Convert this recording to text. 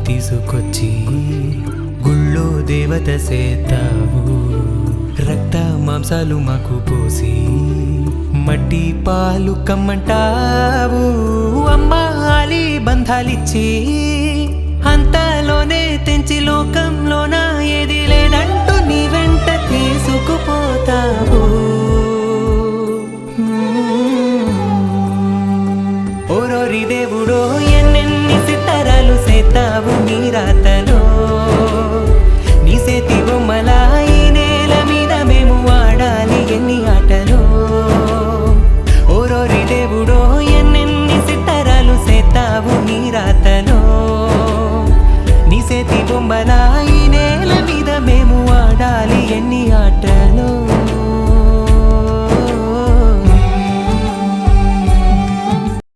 తీసుకొచ్చి గుళ్ళో దేవత సేతావు రక్త మాంసాలు మాకు పోసి మట్టి పాలు కమ్మంటావు అమ్మాలి బంధాలిచ్చి అంతలోనే తెంచి లోకంలోన ఏది లేదంటూ నీ వెంట తీసుకుపోతావు ఓరోరి దేవుడో ఎన్నెన్ని సితారాలు సేతావు నీ రాతలో నీ సేతి బొమ్మల ఈ నేల మీద మేము ఆడాలి ఎన్ని ఆటలో ఓరోరి దేవుడో ఎన్నెన్ని సితారాలు సేతావు నీ రాతలో నీ సేతి బొమ్మల ఈ నేల మీద మేము ఆడాలి ఎన్ని